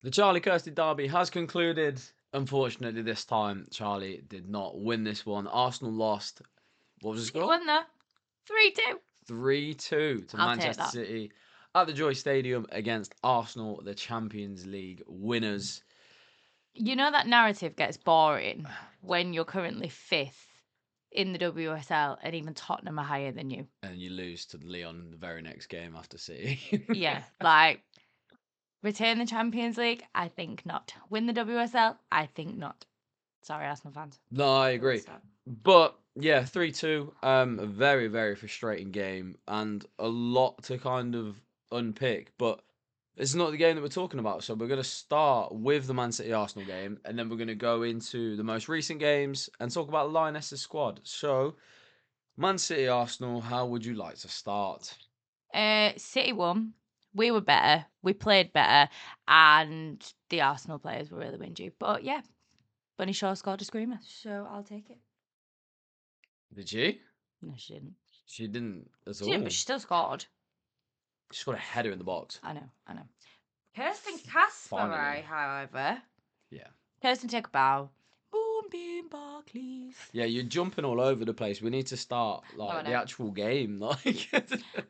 The Charlie Kirsty derby has concluded. Unfortunately, this time Charlie did not win this one. Arsenal lost. What was the City score? won though. 3-2. 3-2 to I'll take Manchester that. City at the Joy Stadium against Arsenal, the Champions League winners. You know that narrative gets boring when you're currently 5th in the WSL and even Tottenham are higher than you. And you lose to Leon the very next game after City. Yeah, like retain the Champions League? I think not. Win the WSL? I think not. Sorry, Arsenal fans. No, I Full agree. stop. But yeah, 3-2. A very, very frustrating game and a lot to kind of unpick. But it's not the game that we're talking about. So we're going to start with the Man City Arsenal game and then we're going to go into the most recent games and talk about Lionesses squad. So, Man City Arsenal, how would you like to start? City won. We were better. We played better. And the Arsenal players were really whingy. But yeah, Bunny Shaw scored a screamer. So I'll take it. Did she? No, she didn't. She didn't at She didn't, all. but she still scored. She's got a header in the box. I know. Kirsten Casper, Finally. however. Yeah. Kirsten, take a bow. Boom, beam, Barclays. Yeah, you're jumping all over the place. We need to start No, I like the know. actual game. Like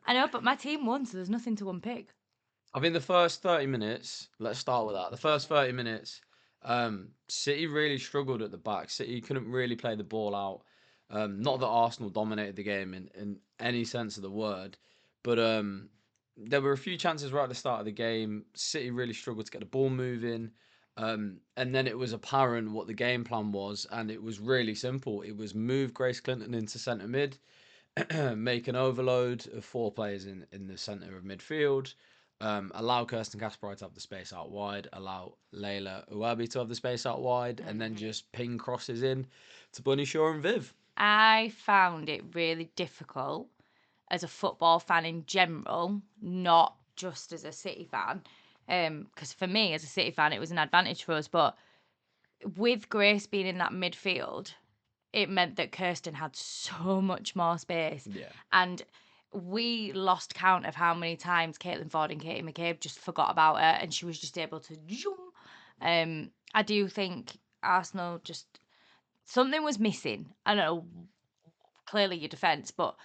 I know, but my team won, so there's nothing to unpick. I think the first 30 minutes, let's start with that. The first 30 minutes, City really struggled at the back. City couldn't really play the ball out. Not that Arsenal dominated the game in any sense of the word, but there were a few chances right at the start of the game. City really struggled to get the ball moving. And then it was apparent what the game plan was, and it was really simple. It was move Grace Clinton into centre mid, make an overload of four players in the centre of midfield, allow Kirsten Kasparov to have the space out wide, allow Layla Uwabi to have the space out wide, and then just ping crosses in to Bunny Shaw and Viv. I found it really difficult as a football fan in general, not just as a City fan. Because for me, as a City fan, it was an advantage for us. But with Grace being in that midfield, it meant that Kirsten had so much more space. Yeah. And we lost count of how many times Caitlin Ford and Katie McCabe just forgot about her and she was just able to zoom. I do think Arsenal just something was missing. I don't know, clearly your defence, but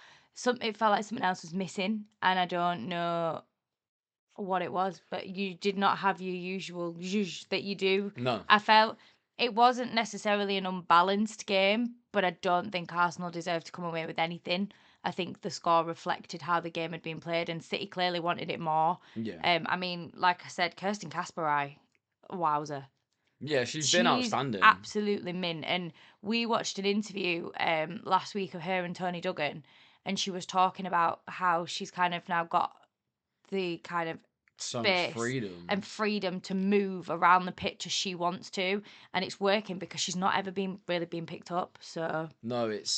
it felt like something else was missing and I don't know what it was, but you did not have your usual zhuzh that you do. No. I felt it wasn't necessarily an unbalanced game, but I don't think Arsenal deserved to come away with anything. I think the score reflected how the game had been played, and City clearly wanted it more. Yeah. I mean, like I said, Kirsten Kasparai, wowzer. Yeah, she's been She's outstanding. absolutely mint. And we watched an interview last week of her and Tony Duggan, and she was talking about how she's kind of now got the kind of So much space freedom. and freedom to move around the pitch as she wants to, and it's working because she's not ever been really being picked up. So No, it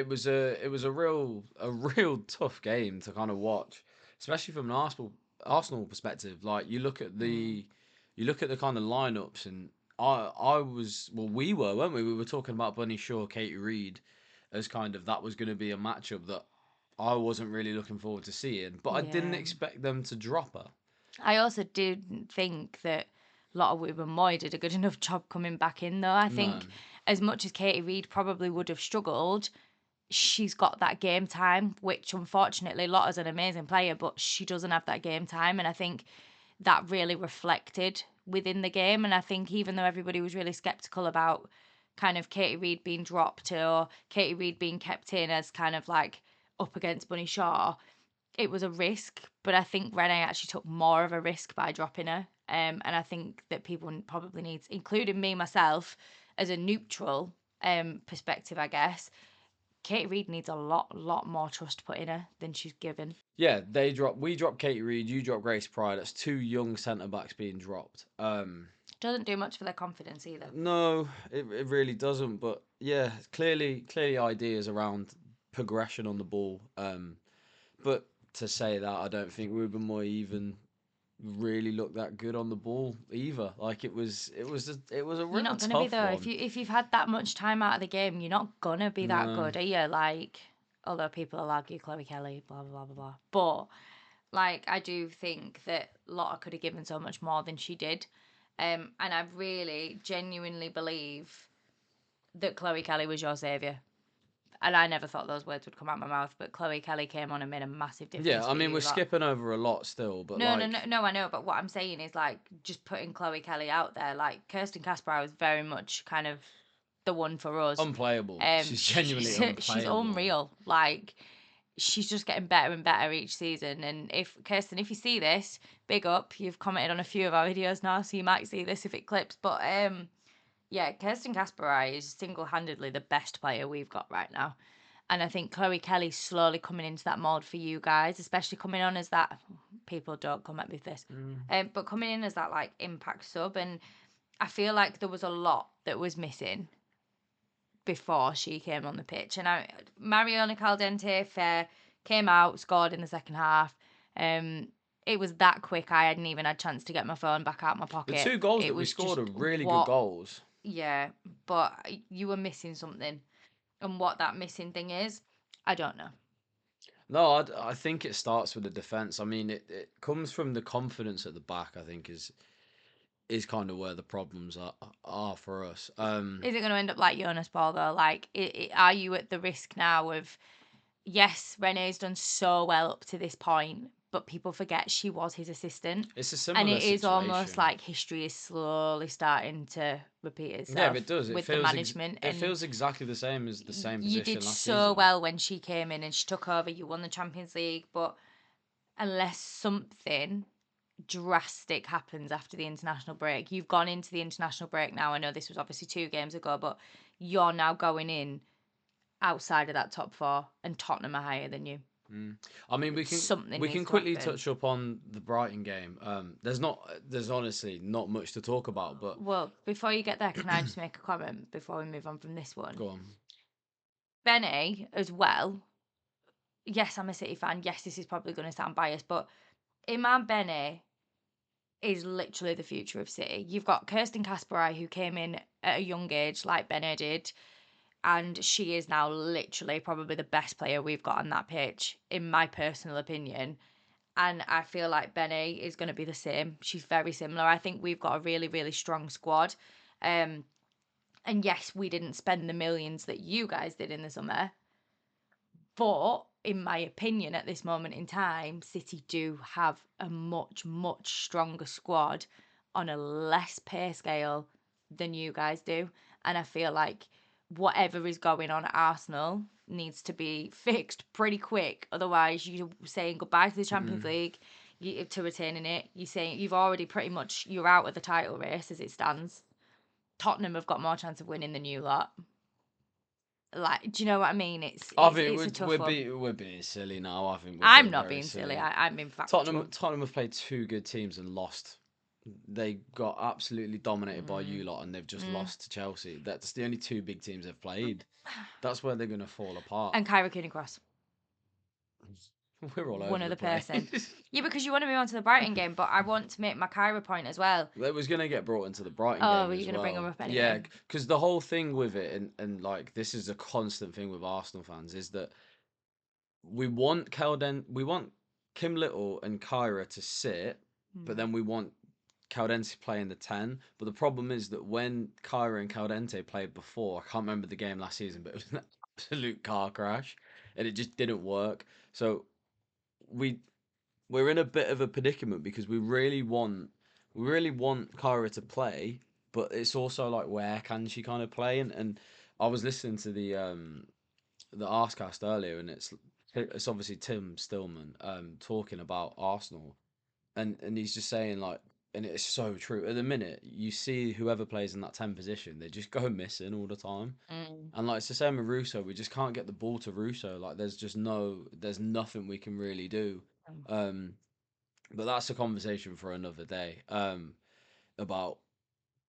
was a real tough game to kind of watch, especially from an Arsenal perspective. Like you look at the kind of lineups, and we were, weren't we? We were talking about Bunny Shaw, Katie Reid, as kind of that was going to be a matchup that I wasn't really looking forward to seeing, but I didn't yeah, expect them to drop her. I also didn't think that a lot of Women Moy did a good enough job coming back in though. I No, think as much as Katie Reid probably would have struggled, she's got that game time, which unfortunately Lotta's an amazing player, but she doesn't have that game time. And I think that really reflected within the game. And I think even though everybody was really skeptical about kind of Katie Reid being dropped or Katie Reid being kept in as kind of like up against Bunny Shaw, it was a risk. But I think Renee actually took more of a risk by dropping her. And I think that people probably need, including me myself, as a neutral perspective, I guess, Katie Reid needs a lot more trust put in her than she's given. yeah, we dropped Katie Reid, you dropped Grace Pride. That's two young centre backs being dropped. Doesn't do much for their confidence either. No, it really doesn't. But yeah, clearly ideas around progression on the ball. But to say that, I don't think Ruben Moy even really looked that good on the ball either. Like it was a You're real not gonna be tough though. one. If you've had that much time out of the game, you're not gonna be that No, good, are you? Like, although people will argue Chloe Kelly, blah blah blah blah blah. But Like, I do think that Lotta could have given so much more than she did. And I really genuinely believe that Chloe Kelly was your saviour. And I never thought those words would come out my mouth, but Chloe Kelly came on and made a massive difference Yeah, I for mean, you we're lot. skipping over a lot still, but No, like, I know, but what I'm saying is, like, just putting Chloe Kelly out there, like, Kirsten Kasparov was very much kind of the one for us. unplayable. She's genuinely She's unplayable. unreal. Like, she's just getting better and better each season. And if Kirsten, if you see this, big up. You've commented on a few of our videos now, so you might see this if it clips. But yeah, Kirsten Kasparov is single-handedly the best player we've got right now. And I think Chloe Kelly's slowly coming into that mold for you guys, especially coming on as that. People don't come at me with this, but coming in as that like impact sub, and I feel like there was a lot that was missing before she came on the pitch. And Mariona Caldente, fair, came out, scored in the second half. It was that quick. I hadn't even had a chance to get my phone back out my The pocket. 2 goals It that we was scored are just really good what, goals. yeah, but you were missing something. And what that missing thing is, I don't know. No, I think it starts with the defense. I mean, it comes from the confidence at the back. I think is kind of where the problems are for us. Is it going to end up like Jonas Ball though? Like, are you at the risk now of, yes, Renee's done so well up to this point, but people forget she was his assistant. It's a And similar it is almost situation. like history is slowly starting to repeat Yeah, itself it does. It with the feels management. it And feels exactly the same as the same you did position last so season. well when she came in and she took over. You won the Champions League, but unless something drastic happens after the international break, you've gone into the international break now. I know this was obviously 2 games ago, but you're now going in outside of that top 4, and Tottenham are higher than you. I mean, Something we needs can to quickly happen. touch up on the Brighton game. There's honestly not much to talk about, but Well, before you get there, can I just make a comment before we move on from this one? go on. Benny, as well. Yes, I'm a City fan. Yes, this is probably going to sound biased, but Iman Benny is literally the future of City. You've got Kirsten Kasparov, who came in at a young age, like Benny did, and she is now literally probably the best player we've got on that pitch, in my personal opinion. And I feel like Benny is going to be the same. She's very similar. I think we've got a really, really strong squad. And yes, we didn't spend the millions that you guys did in the summer. But in my opinion, at this moment in time, City do have a much, much stronger squad on a less pay scale than you guys do. And I feel like whatever is going on at Arsenal needs to be fixed pretty quick. Otherwise, you're saying goodbye to the Champions League, to retaining it. You're saying you've already pretty much, you're out of the title race as it stands. Tottenham have got more chance of winning than you lot. Like, do you know what I mean? I think It's a tough one. we're being silly now. I think we're I'm being not very being silly. silly. I'm being factual. Tottenham have played 2 good teams and lost. They got absolutely dominated by you lot, and they've just lost to Chelsea. That's the only 2 big teams they've played. That's where they're gonna fall apart. And Kyra Cooney Cross, We're all one over the other place. person. Yeah, because you want to move on to the Brighton game, but I want to make my Kyra point as well. That was gonna get brought into the Brighton Oh, game were you as going to bring well. them up Yeah, anyway? because the whole thing with it, and like this is a constant thing with Arsenal fans, is that we want Kim Little and Kyra to sit, but then we want Caldente playing the 10. But the problem is that when Kyra and Caldente played before, I can't remember the game last season, but it was an absolute car crash, and it just didn't work. So we we're in a bit of a predicament because we really want Kyra to play, but it's also like where can she kind of play? And I was listening to the Arscast earlier, and it's obviously Tim Stillman talking about Arsenal, and he's just saying like, and it's so true. At the minute, you see whoever plays in that 10 position, they just go missing all the time. Mm. And like it's the same with Russo, we just can't get the ball to Russo. Like there's nothing we can really do. Um, but that's a conversation for another day. About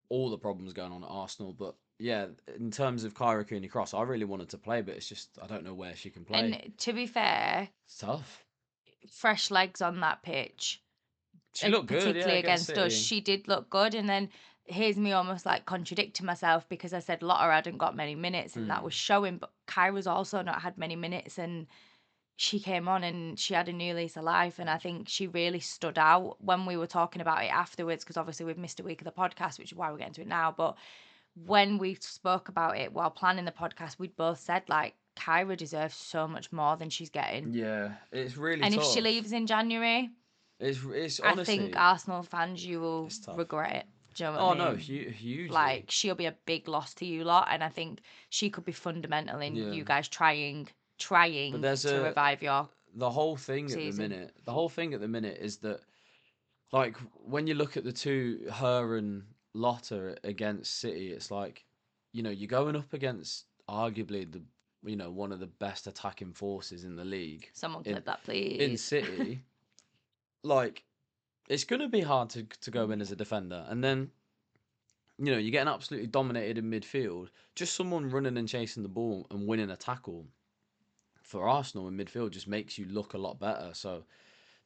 all the problems going on at Arsenal. But yeah, in terms of Kyra Cooney Cross, I really wanted to play, but it's just I don't know where she can play. And to be fair, It's tough. fresh legs on that pitch, She looked good, yeah, particularly against against us, City. she did look good. And then here's me almost like contradicting myself because I said Lotta hadn't got many minutes and that was showing, but Kyra's also not had many minutes, and she came on and she had a new lease of life, and I think she really stood out when we were talking about it afterwards, because obviously we've missed a week of the podcast, which is why we're getting to it now. But when we spoke about it while planning the podcast, we'd both said, like, Kyra deserves so much more than she's getting. Yeah, it's really And if tough. she leaves in January, It's I honestly, think Arsenal fans, you will it's tough. regret it. Do you know what Oh I no, mean? hugely. Like, she'll be a big loss to you lot, and I think she could be fundamental in Yeah. you guys trying But there's to revive your the whole thing at the season. minute. The whole thing at the minute is that, like, when you look at the two, her and Lotta against City, it's like, you're going up against arguably one of the best attacking forces in the league Someone in clip that, in please. City. Like, it's gonna be hard to go in as a defender, and then you're getting absolutely dominated in midfield. Just someone running and chasing the ball and winning a tackle for Arsenal in midfield just makes you look a lot better. So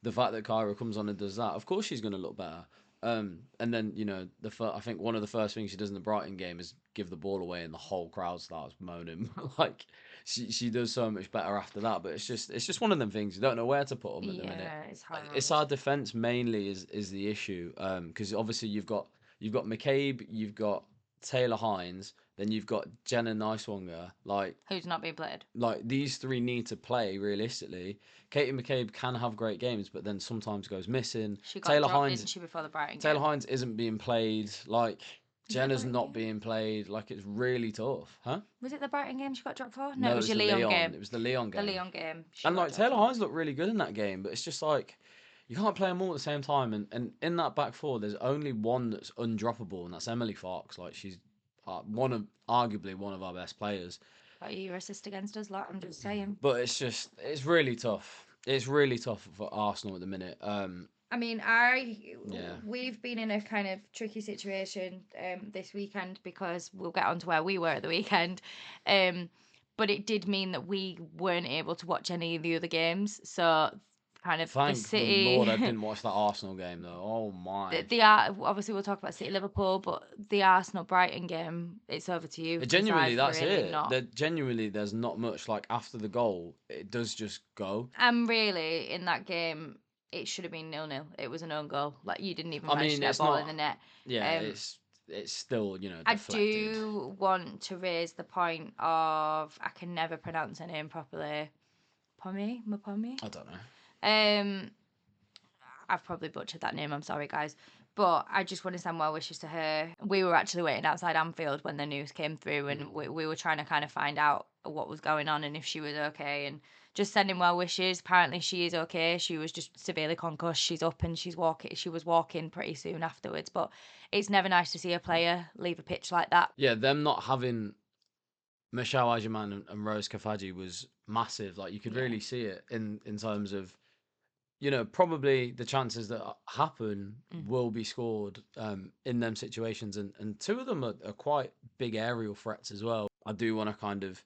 the fact that Kyra comes on and does that, of course she's going to look better. And then I think one of the first things she does in the Brighton game is give the ball away, and the whole crowd starts moaning. Like, she does so much better after that. But it's just one of them things. You don't know where to put them at the minute. Yeah, it's hard. It's our defense mainly is the issue. Because obviously you've got McCabe, you've got Taylor Hines, then you've got Jenna Nicewanger. Who's not being played? Like, these three need to play realistically. Katie McCabe can have great games, but then sometimes goes missing. She got dropped, Hines, didn't she, before the Brighton Taylor game? Hines isn't being played. Like, Jenna's Brighton not game? being played. Like, it's really tough, huh? Was it the Brighton game she got dropped for? No, No, it was your the Leon game. It was the Leon The game. Leon game. She And got like, dropped Taylor for. Hines looked really good in that game, but it's just like, you can't play them all at the same time. And in that back four, there's only one that's undroppable, and that's Emily Fox. Like, she's arguably one of our best players. Got your assist against us, lot. I'm just saying. But it's really tough. It's really tough for Arsenal at the minute. I mean, we've been in a kind of tricky situation this weekend, because we'll get on to where we were at the weekend. But it did mean that we weren't able to watch any of the other games. So kind of Thank the City. the Lord I didn't watch that Arsenal game though. Oh my! Obviously we'll talk about City Liverpool, but the Arsenal Brighton game, it's over to you. 'Cause Genuinely, I've that's really it. not. Genuinely, there's not much. Like, after the goal, it does just go. Really, in that game, it should have been 0-0. It was an own goal. Like, you didn't even I manage mean, to get a it's ball not. in the net. Yeah, it's still I deflected. do want to raise the point of, I can never pronounce her name properly. Mapommy? I don't know. I've probably butchered that name. I'm sorry, guys. But I just want to send well wishes to her. We were actually waiting outside Anfield when the news came through, and we were trying to kind of find out what was going on and if she was okay, and just sending well wishes. Apparently she is okay. She was just severely concussed. She's up and she's walking. She was walking pretty soon afterwards. But it's never nice to see a player leave a pitch like that. Yeah, them not having Michelle Ajiman and Rose Kafaji was massive. Like, you could really see it in terms of, probably the chances that happen will be scored in them situations. And two of them are quite big aerial threats as well. I do want to kind of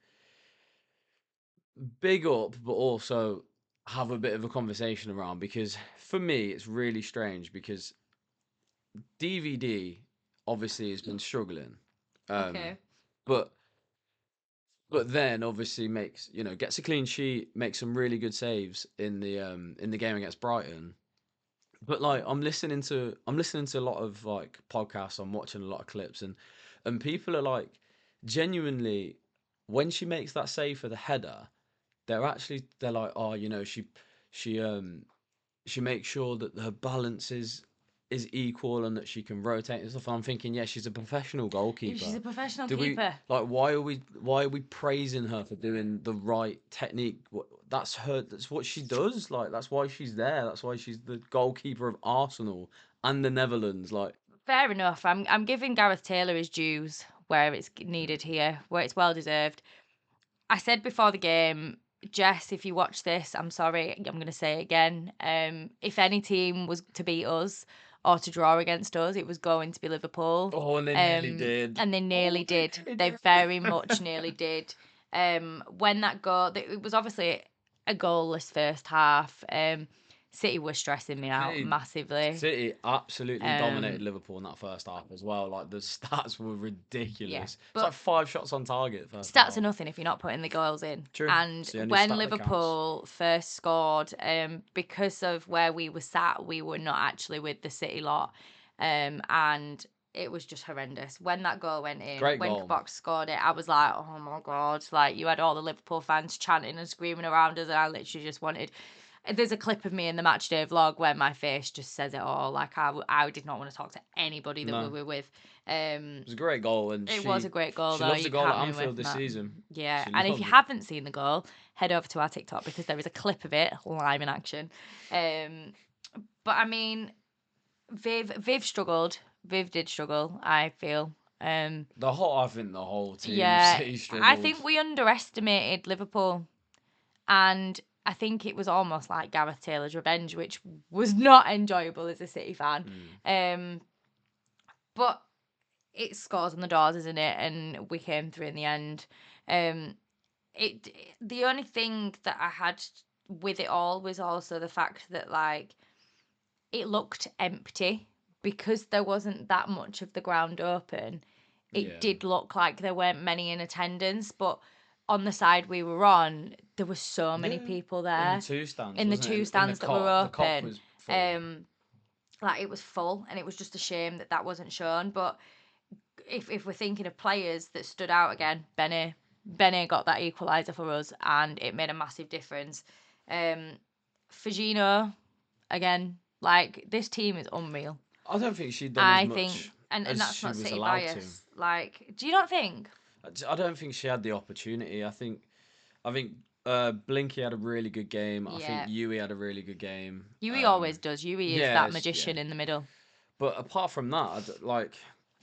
big up, but also have a bit of a conversation around, because for me, it's really strange, because DVD obviously has been struggling. Okay. But then obviously gets a clean sheet, makes some really good saves in the game against Brighton. But like, I'm listening to a lot of like podcasts, I'm watching a lot of clips, and people are like, genuinely, when she makes that save for the header, they're like, oh, she makes sure that her balance is equal and that she can rotate and stuff. And I'm thinking, yeah, she's a professional goalkeeper. She's a professional Do we keeper. like, why are we praising her for doing the right technique? That's her. That's what she does. Like, that's why she's there. That's why she's the goalkeeper of Arsenal and the Netherlands. Like, Fair enough. I'm giving Gareth Taylor his dues where it's needed here, where it's well deserved. I said before the game, Jess, if you watch this, I'm sorry, I'm going to say it again. If any team was to beat us or to draw against us, it was going to be Liverpool. oh, and they nearly did. And they nearly did. They very much nearly did. When that goal, it was obviously a goalless first half. City was stressing me out City, massively. City absolutely dominated Um, Liverpool in that first half as well. Like the stats were yeah, ridiculous. It's like but 5 shots on target first stats are half. nothing if you're not putting the goals in. True. And It's the only when stat that counts. Liverpool first scored, because of where we were sat, we were not actually with the City lot, and it was just horrendous. When that goal went in, Great when goal. Kabak scored it, I was like, oh my god! Like you had all the Liverpool fans chanting and screaming around us, and I literally just wanted. There's a clip of me in the matchday vlog where my face just says it all. Like I did not want to talk to anybody that we No, were with. it was a great goal, and It was a great goal, she though. loves a You goal can't at move away Anfield from this that. season. Yeah, She and if you loves it. haven't seen the goal, head over to our TikTok because there is a clip of it live in action. But I mean, Viv struggled. Viv did struggle, I feel. I think the whole team of Yeah, City I struggled. think we underestimated Liverpool, and I think it was almost like Gareth Taylor's revenge, which was not enjoyable as a City fan. But it scores on the doors, isn't it? And we came through in the end. Um, the only thing that I had with it all was also the fact that like it looked empty because there wasn't that much of the ground open. It Yeah. did look like there weren't many in attendance, but on the side we were on, there were so many Yeah. people In the there two stands, in the wasn't it? two In the stands that were cop. The cop open. was full. Like it was full, and it was just a shame that that wasn't shown. But if we're thinking of players that stood out again, Benny got that equaliser for us, and it made a massive difference. Fagino, again, like this team is unreal. I don't think she'd done as I think, much and as that's she not was City allowed to. bias. Like, do you not think? I don't think she had the opportunity. I think Blinky had a really good game. I think Yeah, Yui had a really good game. Yui always does. Yui is that Yeah. magician in the middle. But apart from that, like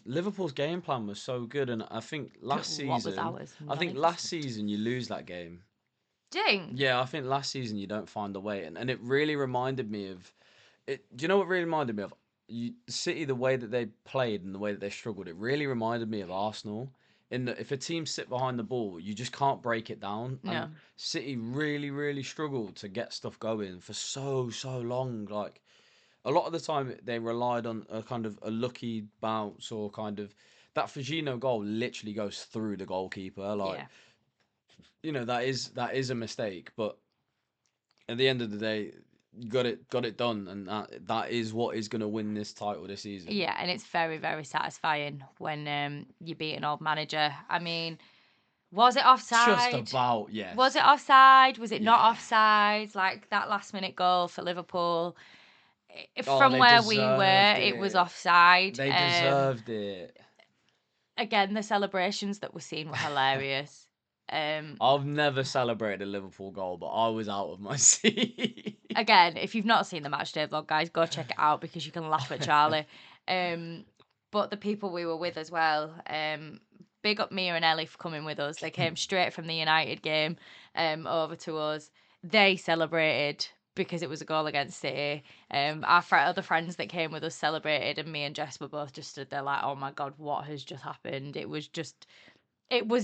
Liverpool's game plan was so good, and I think What was ours? last season you lose that game. Ding. Yeah, I think last season you don't find a way, and it really reminded me of it. Do you know what really reminded me of? City, the way that they played and the way that they struggled, it really reminded me of Arsenal. In that, if a team sit behind the ball, you just can't break it down. And No. City really, really struggled to get stuff going for so long. Like a lot of the time, they relied on a kind of a lucky bounce or kind of that Fagino goal literally goes through the goalkeeper. Like Yeah. that is a mistake, but at the end of the day, you got it done, and that is what is going to win this title this season. Yeah, and it's very, very satisfying when you beat an old manager. I mean, was it Just offside? about, yes. Was it offside? Was it not Yeah. offside? Like that last minute goal for Liverpool. Oh, From they where we were, deserved it was it. offside. They deserved it. Again, the celebrations that were seen were hilarious. I've never celebrated a Liverpool goal, but I was out of my seat. Again, if you've not seen the matchday vlog, guys, go check it out because you can laugh at Charlie. But the people we were with as well, big up Mia and Ellie for coming with us. They came straight from the United game over to us. They celebrated because it was a goal against City. Our other friends that came with us celebrated, and me and Jess were both just stood there like, oh my God, what has just happened? It was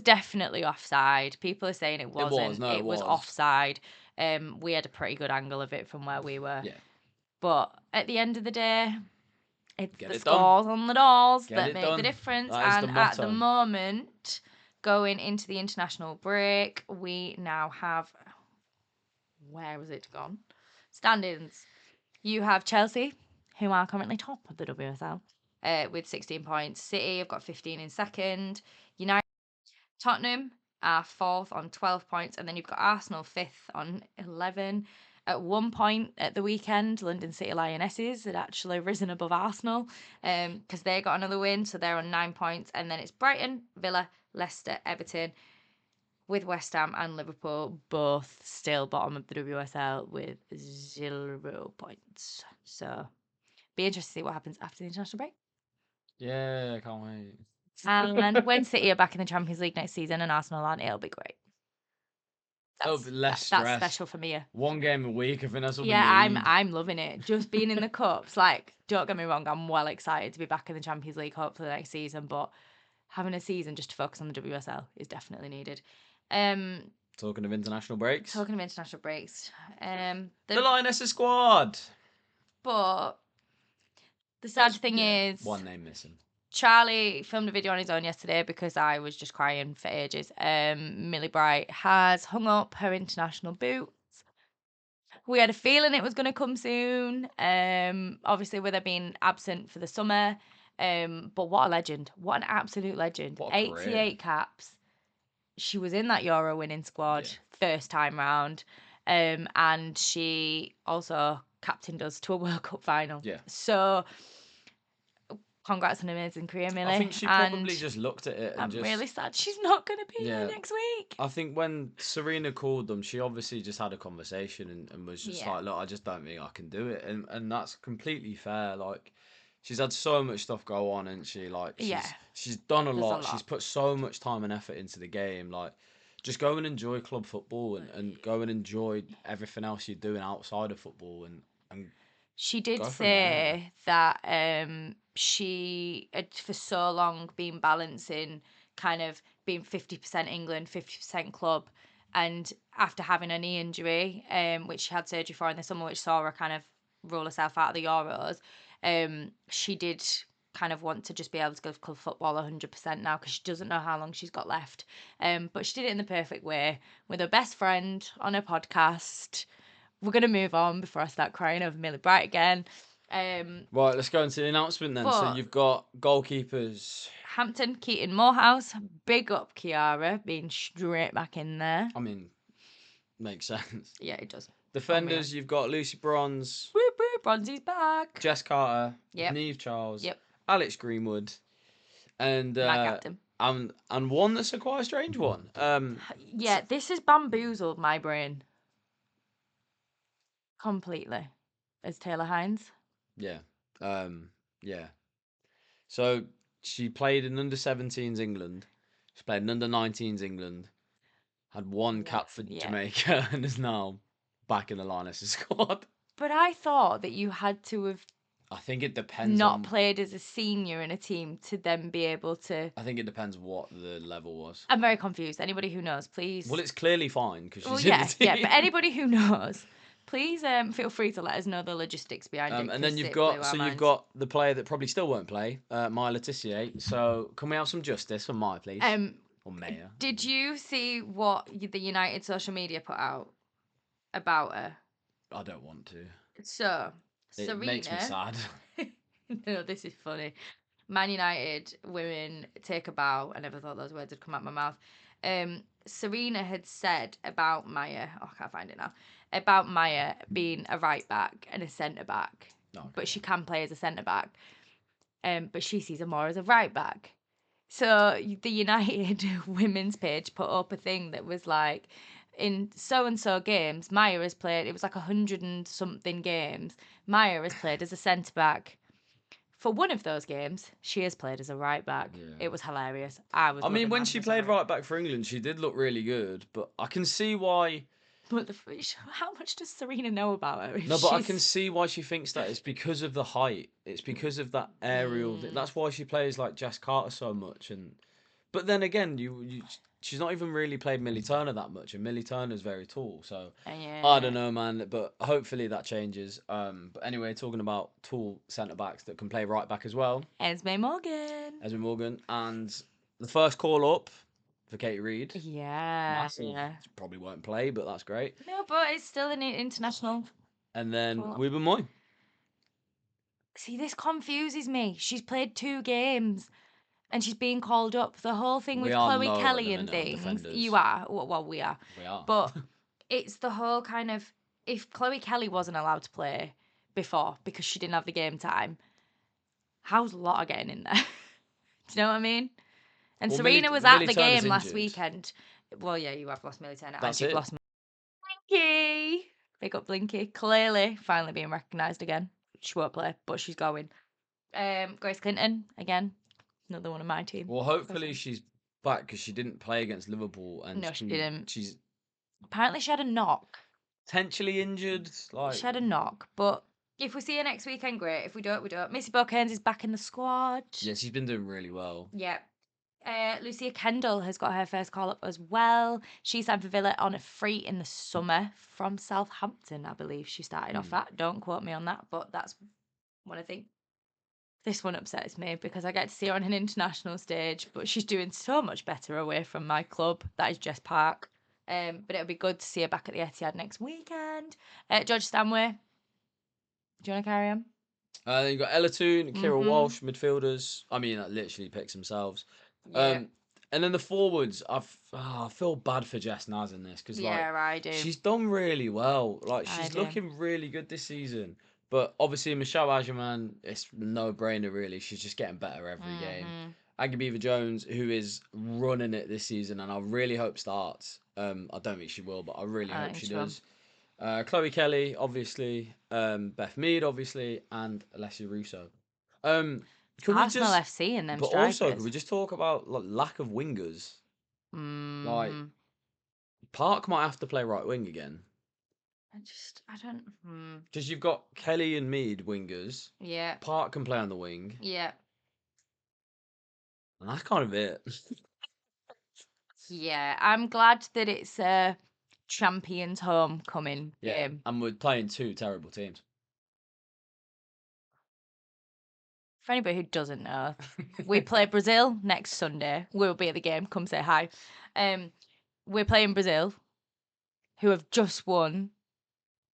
definitely offside. People are saying it It was, wasn't. no, it It was was. offside. We had a pretty good angle of it from where we were. Yeah. But at the end of the day, it's Get the it done. scores on the doors Get that it make the done. difference. That is the And at the motto. moment, going into the international break, we now have. Where was it gone? Standings. You have Chelsea, who are currently top of the WSL, with 16 points. City have got 15 in second. United, Tottenham are fourth on 12 points, and then you've got Arsenal fifth on 11. At one point at the weekend, London City Lionesses had actually risen above Arsenal because they got another win, so they're on 9 points. And then it's Brighton, Villa, Leicester, Everton, with West Ham and Liverpool both still bottom of the WSL with 0 points. So be interested to see what happens after the international break. Yeah, can't wait. And when City are back in the Champions League next season and Arsenal aren't, it'll be great. It'll be less stress. That's special for me. One game a week, I think that's what Yeah, we need. I'm loving it. Just being in the cups, like, don't get me wrong, I'm well excited to be back in the Champions League hopefully next season, but having a season just to focus on the WSL is definitely needed. Talking of international breaks. Talking of international breaks, The Lionesses squad. but the sad thing is, one name missing. Charlie filmed a video on his own yesterday because I was just crying for ages. Millie Bright has hung up her international boots. We had a feeling it was going to come soon. Obviously, with her being absent for the summer. But what a legend. What an absolute legend. What a 88 caps. She was in that Euro winning squad first time round. And she also captained us to a World Cup final. Yeah. So congrats on an amazing career, Millie. I think she probably just looked at it and I'm really sad she's not going to be here next week. I think when Serena called them, she obviously just had a conversation and was just like, look, I just don't think I can do it. And that's completely fair. Like, she's had so much stuff go on, and she's done a lot. She's put so much time and effort into the game. Like, just go and enjoy club football and go and enjoy everything else you're doing outside of football. And she did say that she had for so long been balancing kind of being 50% England, 50% club. And after having a knee injury, which she had surgery for in the summer, which saw her kind of rule herself out of the Euros, she did kind of want to just be able to go to club football 100% now because she doesn't know how long she's got left. But she did it in the perfect way with her best friend on her podcast. We're going to move on before I start crying over Millie Bright again. Right, let's go into the announcement then. So you've got goalkeepers. Hampton, Keaton, Morehouse. Big up Kiara being straight back in there. I mean, makes sense. Yeah, it does. Defenders, you've got Lucy Bronze. Whoop, whoop, Bronzy's back. Jess Carter. Yep. Neve Charles. Yep. Alex Greenwood. And my captain. And one that's a quite strange one. Yeah, this has bamboozled my brain. Completely. As Taylor Hines. Yeah. Yeah. So she played in under 17s England. She played in under 19s England. Had one cap for Jamaica and is now back in the Lionesses squad. But I thought that you had to have. I think it depends. Not played as a senior in a team to then be able to. I think it depends what the level was. I'm very confused. Anybody who knows, please. Well, it's clearly fine because she's in the team. Yeah, but anybody who knows, please feel free to let us know the logistics behind it. And then you've got the player that probably still won't play, Maya Letitia. So can we have some justice for Maya, please? Or Maya. Did you see what the United social media put out about her? I don't want to. So it Serena makes me sad. No, this is funny. Man United women take a bow. I never thought those words would come out my mouth. Serena had said about Maya, I can't find it now, about Maya being a right back and a centre back. Okay. But she can play as a centre back. But she sees her more as a right back. So the United women's page put up a thing that was like, in so-and-so games, Maya has played, it was like 100 and something games, Maya has played as a centre-back. For one of those games, she has played as a right-back. Yeah. It was hilarious. I mean, when she played right-back for England, she did look really good, but I can see why... But how much does Serena know about her? No, but I can see why she thinks that. It's because of the height. It's because of that aerial... That's why she plays like Jess Carter so much. But then again, she's not even really played Millie Turner that much, and Millie Turner's very tall, so I don't know, man. But hopefully that changes. But anyway, talking about tall centre backs that can play right back as well. Esme Morgan, and the first call up for Katie Reid. Yeah, She probably won't play, but that's great. No, but it's still an international. And then Wiebe Moy. See, this confuses me. She's played 2 games. And she's being called up. The whole thing with Chloe Kelly and things. You are. Well, we are. We are. But it's the whole kind of... If Chloe Kelly wasn't allowed to play before because she didn't have the game time, how's Lotta getting in there? Do you know what I mean? And Serena was at the game last weekend. Well, yeah, you have lost Millie Turner. That's and you've lost Blinky. Big up Blinky. Clearly, finally being recognised again. She won't play, but she's going. Grace Clinton, again. Another one of my team. Well, hopefully she's back because she didn't play against Liverpool. And no, she didn't. She's apparently she had a knock. Potentially injured. She had a knock, but if we see her next weekend, great. If we don't, we don't. Missy Bokearns is back in the squad. Yeah, she's been doing really well. Yeah. Lucia Kendall has got her first call up as well. She signed for Villa on a free in the summer from Southampton, I believe she started off at. Don't quote me on that, but that's what I think. This one upsets me because I get to see her on an international stage, but she's doing so much better away from my club. That is Jess Park. But it'll be good to see her back at the Etihad next weekend. George Stanway. Do you want to carry on? Then you've got Ella Toon and Kira Mhm. Walsh, midfielders. I mean, that literally picks themselves. Yeah. And then the forwards, I feel bad for Jess Naz in this because Yeah, I do. she's done really well. Like I she's do. looking really good this season. But obviously Michelle Agerman, it's no brainer really. She's just getting better every game. Mhm. Aggie Beaver Jones, who is running it this season, and I really hope starts. I don't think she will, but I really hope think she she will. does. Chloe Kelly, obviously. Beth Mead, obviously, and Alessia Russo. Could we Arsenal just? FC and them But also, could strikers. we just talk about lack of wingers? Like Mm, Park might have to play right wing again I don't. because you've got Kelly and Mead wingers. Yeah, Park can play on the wing, yeah, and that's kind of it. yeah. I'm glad that it's a champions homecoming Yeah, game. and we're playing two terrible teams. For anybody who doesn't know, we play Brazil next Sunday. We'll be at the game. Come say hi. We're playing Brazil, who have just won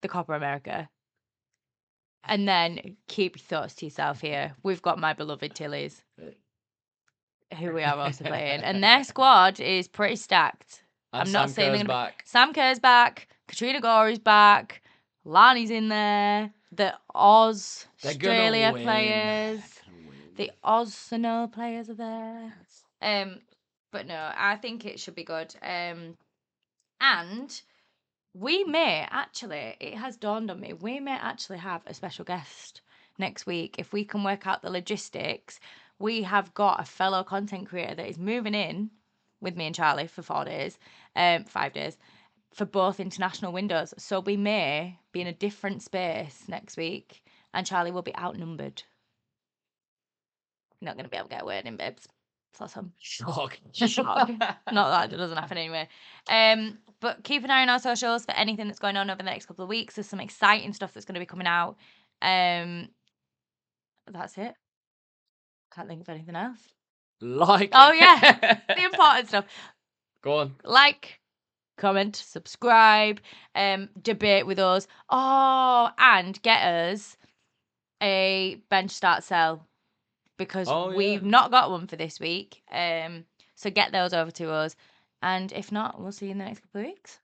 the Copa America. And then keep your thoughts to yourself here. We've got my beloved Tillies, who we are also playing, and their squad is pretty stacked. And I'm not Sam saying they're Kerr's gonna back. Sam Kerr's back, Katrina Gore's back, Lani's in there, the They're gonna Australia win. players, They're gonna win. the Arsenal players are there. But no, I think it should be good. And we may actually, it has dawned on me, we may actually have a special guest next week if we can work out the logistics. We have got a fellow content creator that is moving in with me and Charlie for 5 days, for both international windows. So we may be in a different space next week and Charlie will be outnumbered. You're not going to be able to get a word in, babes. It's awesome. Shock. Shock. Not that it doesn't happen anyway. But keep an eye on our socials for anything that's going on over the next couple of weeks. There's some exciting stuff that's going to be coming out. That's it. Can't think of anything else. Like. Oh yeah, the important stuff. Go on. Like, comment, subscribe, debate with us. Oh, and get us a bench start sell because we've not got one for this week. So get those over to us. And if not, we'll see you in the next couple of weeks.